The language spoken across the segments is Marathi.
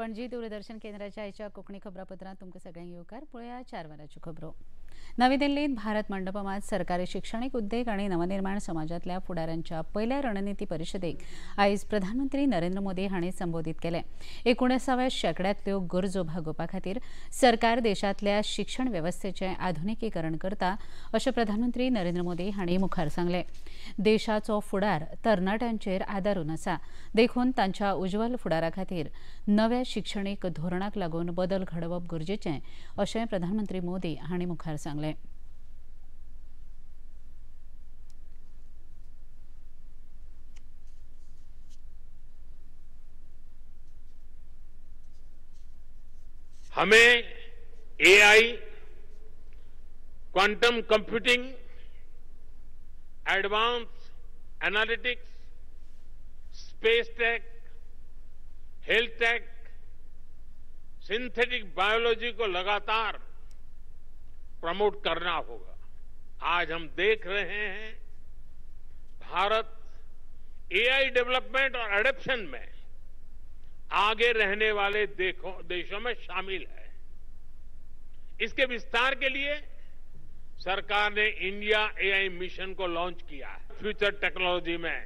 पणजी दूरदर्शन केंद्राच्या आयच्या कोंकणी खबरापत्रांत तुमकां सगळ्यांक येवकार. पळया 4 वरांच्यो खबरो. नवी दिल्लीत भारत मंडपमात सरकारी शिक्षणीक उद्देग आनी नवनिर्माण समाजातल्या फुडाऱ्यांच्या पयल्या रणनीती परिशदेक आयज प्रधानमंत्री नरेंद्र मोदी हांणी संबोधीत केले. 19व्या शेंकड्यांतल्यो गरजो भागोवपा खातीर सरकार देशांतल्या शिक्षण वेवस्थेचें आधुनिकीकरण करता अशें प्रधानमंत्री नरेंद्र मोदी हांणी मुखार सांगलें. देशाचो फुडार तरणाट्यांचेर आदारून आसा, देखून तांच्या उज्वल फुडारा खातीर नव्या शिक्षणीक धोरणाक लागून बदल घडोवप गरजेचें अशें प्रधानमंत्री मोदी हांणी मुखार सांगलें. हमें AI, quantum computing, advance analytics, space tech, health tech, synthetic biology को लगातार प्रमोट करना होगा. आज हम देख रहे हैं भारत एआई डेवलपमेंट और एडॉप्शन में आगे रहने वाले देशों में शामिल है. इसके विस्तार के लिए सरकार ने इंडिया एआई मिशन को लॉन्च किया है. फ्यूचर टेक्नोलॉजी में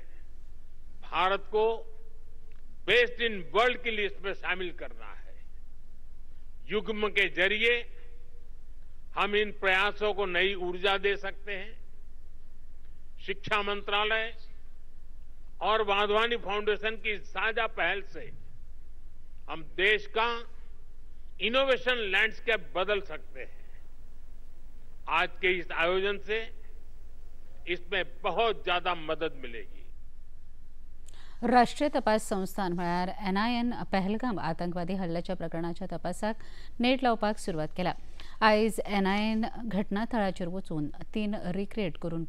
भारत को बेस्ट इन वर्ल्ड की लिस्ट में शामिल करना है. युग्म के जरिए हम इन प्रयासों को नई ऊर्जा दे सकते हैं. शिक्षा मंत्रालय और वाधवानी फाउंडेशन की साझा पहल से हम देश का इनोवेशन लैंडस्केप बदल सकते हैं. आज के इस आयोजन से इसमें बहुत ज्यादा मदद मिलेगी. राष्ट्रीय तपास संस्थान म्हळ्यार NIAन पहलगाम आतंकवादी हल्ल्याच्या प्रकरणाच्या तपासाक नेट लावपाक सुरवात केला. आयज NIAन घटनास्थळाचेर वचून सीन रिक्रिएट करून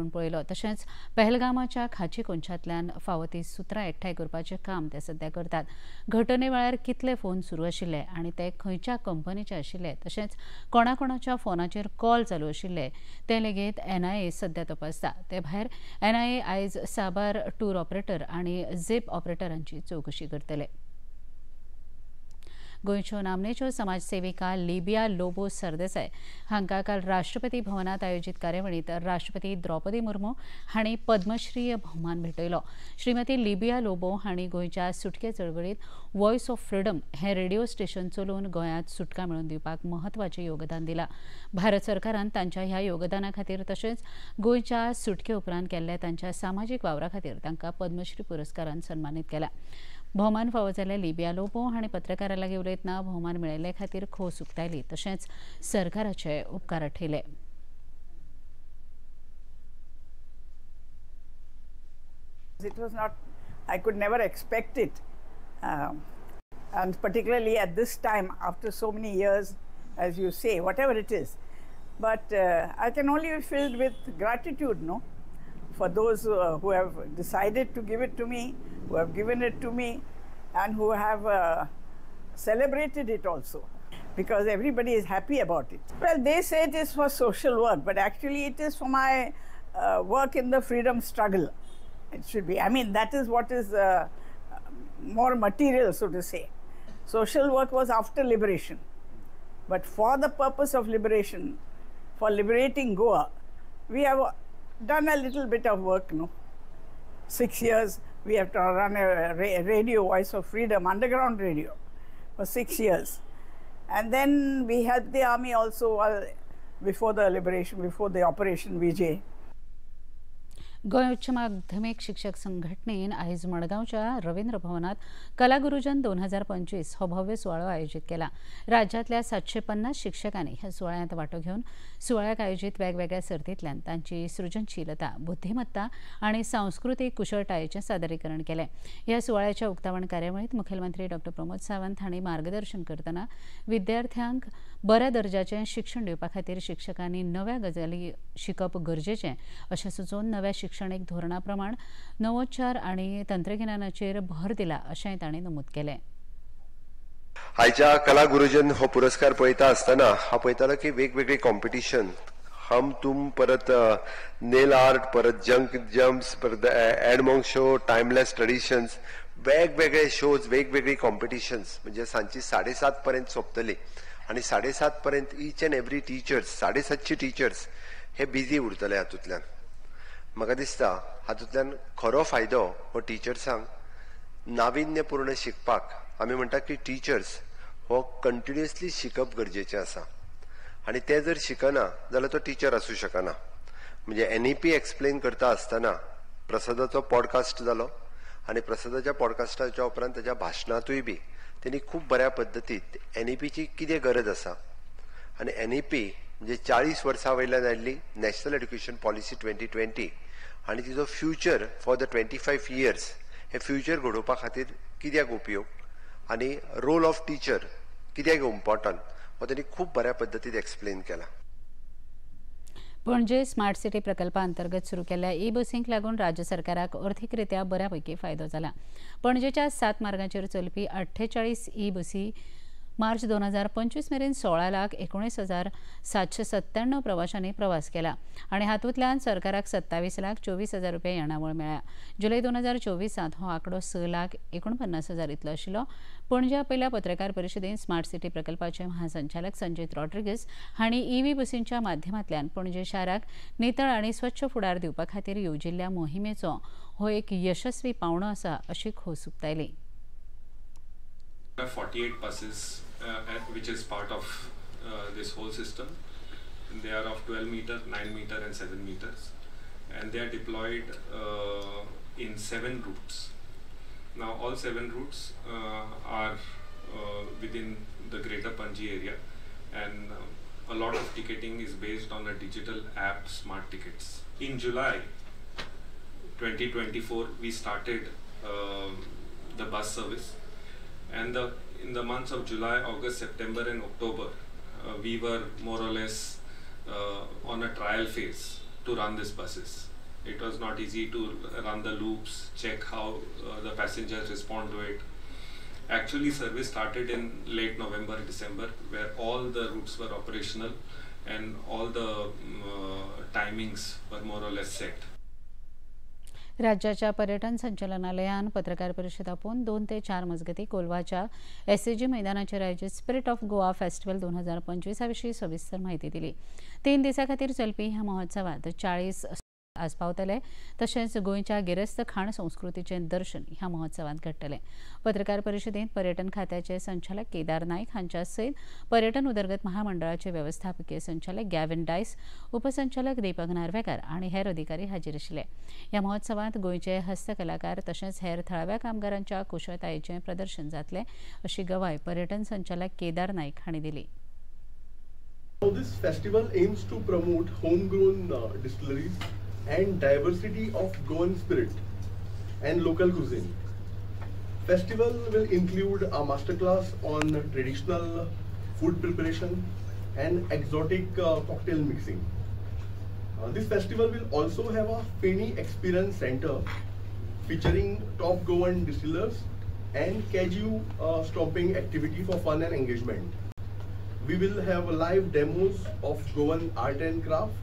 पळयलो. तशेंच पहलगामाच्या खाची कोनशांतल्यान फावो ती सुत्रां एकठांय करपाचें काम ते सध्या करतात. घटने वेळार कितले फोन सुरू आशिल्ले आनी ते खंयच्या कंपनीचे आशिल्ले, तशेंच कोणाकोणाच्या फोनाचेर कॉल चालू आशिल्ले ते लेगीत NIA सध्या तपासता. ते भायर NIA आयज साबार टूर ऑपरेटर आनी झीप ऑपरेटरांची चवकशी करतले. गोंयच्यो नामनेच्यो समाजसेविका लिबिया लोबो सरदेसाय हांकां काल राष्ट्रपती भवनात आयोजीत कार्यावळींत राष्ट्रपती द्रौपदी मुर्मू हांणी पद्मश्री भोवमान भेटयलो. श्रीमती लिबिया लोबो हांणी गोंयच्या सुटके चळवळींत व्हॉयस ऑफ फ्रीडम हें रेडिओ स्टेशन चलोवन गोंयांत सुटका मेळोवन दिवपाक म्हत्वाचें योगदान दिलां. भारत सरकारान तांच्या ह्या योगदाना खातीर तशेंच गोंयच्या सुटके उपरांत केल्ल्या तांच्या सामाजीक वावरा खातीर तांकां पद्मश्री पुरस्कारान सन्मानीत केलां. भोवमान फावो जाल्ल्या लिबिया लोबो हांणी पत्रकारां लागीं उलयतना भोवमान मेळयल्ले खातीर खोस उक्तायली, तशेंच सरकाराचे उपकार आठयले. It was not, I could never expect it, and particularly at this time after so many years, as you say, whatever it is. But I can only be filled with gratitude, no, for those who have decided to give it to me, who have given it to me, and who have celebrated it also, because everybody is happy about it. Well, they say it is for social work, but actually it is for my work in the freedom struggle. It should be. I mean, that is what is more material, so to say. Social work was after liberation, but for the purpose of liberation, for liberating Goa, we have done a little bit of work, no? 6 years we have to run a radio, Voice of Freedom, underground radio, for 6 years. And then we helped the army also before the liberation, before the Operation Vijay. Goa उच्च माध्यमीक शिक्षक संघटनेन आयज मडगांवच्या रवींद्र भवनात कला गुरुजन 2025 हो भव्य सुवाळो आयोजीत केला. राज्यांतल्या 750 शिक्षकांनी ह्या सुवाळ्यांत वांटो घेवन सुवाळ्याक आयोजीत वेगवेगळ्या सर्तींतल्यान तांची सृजनशीलता, बुद्धिमत्ता आनी सांस्कृतीक कुशळटायेचें सादरीकरण केलें. ह्या सुवाळ्याच्या उक्तावण कार्यावळींत मुखेलमंत्री डॉ. प्रमोद सावंत हांणी मार्गदर्शन करतना विद्यार्थ्यांक बऱ्या दर्जाचें शिक्षण दिवपा खातीर शिक्षकांनी नव्या गजाली शिकप गरजेचें अशें सुचोवन नव्या शिक्षणीक धोरणा प्रमाण नवोच्चार आनी तंत्रगिन्यानाचेर भर दिला अशेंय तांणी नमूद केलें. आयच्या कला गुरुजन हो पुरस्कार पळयता आसतना हांव पळयतालो की वेगवेगळी कॉम्पिटिशन हम तुम परत नेल आर्ट परत जंक जम्प्स परत एडमोंग शो टाइमलेस ट्रेडिशन्स वेगवेगळे शोज वेगवेगळी कॉम्पिटिशन्स म्हणजे सांची 7:30 पर्यंत सोंपतली आणि 7:30 पर्यंत each and every teachers 750 teachers हे बिजी उरतले हातूंतल्यान. म्हाका दिसता हातूंतल्यान खरो फायदो हो टिचर्सांक नाविन्यपूर्ण शिकपाक. आमी म्हणटा की टिचर्स हो कंटिन्युअसली शिकप गरजेचें आसा आणि ते जर शिकना जाल्यार तो टीचर आसूं शकना. म्हणजे NEP एक्सप्लेन करता आसतना प्रसादाचो पॉडकास्ट जालो आणि प्रसादाच्या पॉडकास्टाच्या उपरांत त्याच्या भाशणांतूय बी त्यांनी खूप बऱ्या पद्दतीत NEPची कितें गरज आसा आणि NEP म्हणजे 40 वर्सां वयल्यान आयिल्ली नॅशनल एड्युकेशन पॉलिसी 2020 आणि तिचो फ्युचर फॉर द 25 इयर्स हे फ्युचर घडोवपा खातीर कित्याक उपयोग आणि रोल ऑफ टीचर कित्याक इम्पॉर्टंट हो त्यांनी खूप बऱ्या पद्दतीत एक्सप्लेन केला. पणजे स्मार्ट सिटी प्रकल्पा अंतर्गत सुरू केल्ल्या ई-बसींक लागून राज्य सरकाराक अर्थीकरित्या बऱ्यापैकी फायदो जाला. पणजेच्या 7 मार्गांचेर चलपी 48 ई-बसी मार्च 2025 मेरेन 16,19,797 प्रवाशांनी प्रवास केला आणि हातूंतल्यान सरकाराक 27,24,000 रुपया येणावळ मेळ्ळ्या. जुलय 2024 हो आंकडो 6,49,000 इतलो आशिल्लो. पणजे आपयल्या पत्रकार परिशदेंत स्मार्ट सिटी प्रकल्पाचे महासंचालक संजीत रॉड्रिगीस हांणी ई-व्ही बसींच्या माध्यमांतल्यान पणजे शाराक नितळ आनी स्वच्छ फुडार दिवपा खातीर येवजिल्ल्या मोहिमेचो हो एक यशस्वी पावंडो आसा अशी खोस उक्तायली. 48 buses which is part of this whole system. They are of 12 meter, 9 meter and 7 meters and they are deployed in 7 routes. Now all 7 routes are within the greater Panji area and a lot of ticketing is based on a digital app, Smart Tickets. In July 2024 we started the bus service. And in the months of July, August, September and October, we were more or less on a trial phase to run these buses. It was not easy to run the loops, check how the passengers respond to it. Actually, service started in late November, December, where all the routes were operational and all the timings were more or less set. राज्याच्या पर्यटन संचालनालयान पत्रकार परिशद आपोवन 2 ते 4 मजगती कोलवाच्या SAG मैदानाचेर आयोजीत स्पिरिट ऑफ गोवा फेस्टिवल 2025 विशीं सविस्तर म्हायती दिली. 3 दिसां खातीर चलपी ह्या महोत्सवात 40 आस्पावतले तशेंच गोंयच्या गिरेस्त खाण संस्कृतीचें दर्शन ह्या महोत्सवात घडटलें. पत्रकार परिशदेंत पर्यटन खात्याचे संचालक केदार नायक हांच्या सयत पर्यटन उदरगत महामंडळाचे वेवस्थापकीय संचालक गॅविन डायस, उपसंचालक दीपक नार्वेकार आनी हेर अधिकारी हाजीर आशिल्ले. ह्या महोत्सवात गोंयचे हस्तकलाकार तशेंच हेर थळाव्या कामगारांच्या कुशळटायेचें प्रदर्शन जातलें अशी गवाय पर्यटन संचालक केदार नायक हांणी दिली. This festival aims to promote homegrown distilleries and diversity of Goan spirit and local cuisine. Festival will include a masterclass on traditional food preparation and exotic cocktail mixing. This festival will also have a Feni Experience Center featuring top Goan distillers and Kaju stomping activity for fun and engagement. We will have live demos of Goan art and craft.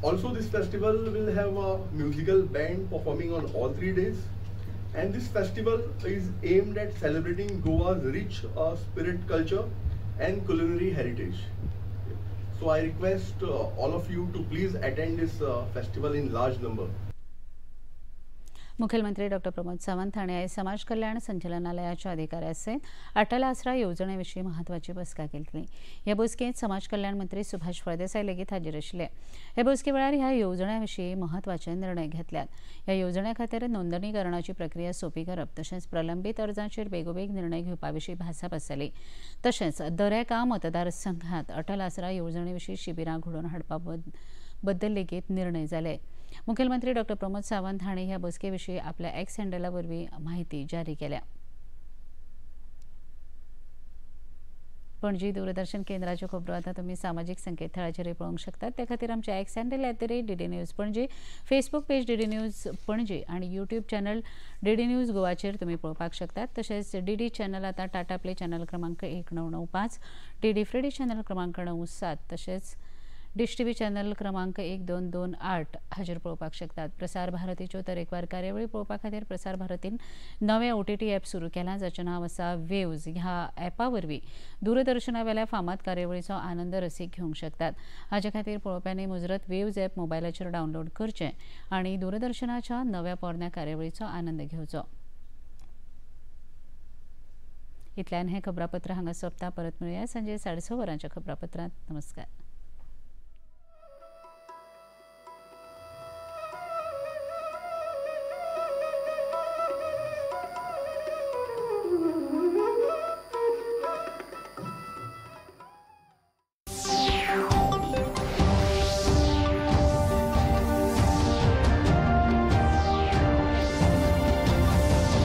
Also, this festival will have a musical band performing on all 3 days. And this festival is aimed at celebrating Goa's rich spirit culture and culinary heritage. So I request all of you to please attend this festival in large number. मुखेलमंत्री डॉक्टर प्रमोद सावंत हांणी आयज समाज कल्याण संचालनालयाच्या अधिकाऱ्यां सयत अटल आसरा येवजणे विशीं म्हत्वाची बसका केली. ह्या बसकेंत समाज कल्याण मंत्री सुभाष फळदेसाय लेगीत हाजीर आशिल्ले. हे बसके वेळार ह्या येवजण्यां विशीं म्हत्वाचे निर्णय घेतल्यात. ह्या येवजण्यां खातीर नोंदणीकरणाची प्रक्रिया सोपी करप तशेंच प्रलंबीत अर्जांचेर बेगोबेग निर्णय घेवपा विशीं भासाभास जाली. तशेंच दरेका मतदारसंघात अटल आसरा येवजणे विशीं शिबिरां घडोवन हाडपा बद्दल लेगीत निर्णय जाले. मुखेलमंत्री डॉक्टर प्रमोद सावंत हांणी ह्या बसके विशीं आपल्या एक्स हँडला वरवीं माहिती जारी केल्या. पणजी दूरदर्शन केंद्राच्यो खबरो आतां तुमी सामाजीक संकेतथळाचेर पळोवंक शकतात. त्या खातीर आमचे x handle @DD news Panaji, Facebook page DD news Panaji आनी यूट्यूब चॅनल DD न्यूज गोवाचेर तुमी पळोवपाक शकतात. तशेंच DD चॅनल आतां टाटा प्ले चॅनल क्रमांक 1995, DD फ्रीडी चॅनल क्रमांक 97 तशेंच डिश टीव्ही चॅनल क्रमांक 1228 हाजीर पळोवपाक शकतात. प्रसार भारतीच्यो तरेकवार कार्यावळी पळोवपा खातीर प्रसार भारतीन नवें OTT ॲप सुरू केलां, जाचें नांव आसा वेव्ज. ह्या ॲपा वरवीं दूरदर्शना वेल्या फामाद कार्यावळीचो आनंद रसीक घेवंक शकतात. हाचे खातीर पळोवप्यांनी मुजरत वेव्ज ॲप मोबायलाचेर डावनलोड करचें आनी दूरदर्शनाच्या नव्या पोरन्या कार्यावळीचो आनंद घेवचो. इतल्यान हें खबरापत्र हांगा सोंपता. परत मेळुया सांजे 6:30 वरांच्या खबरापत्रांत. नमस्कार.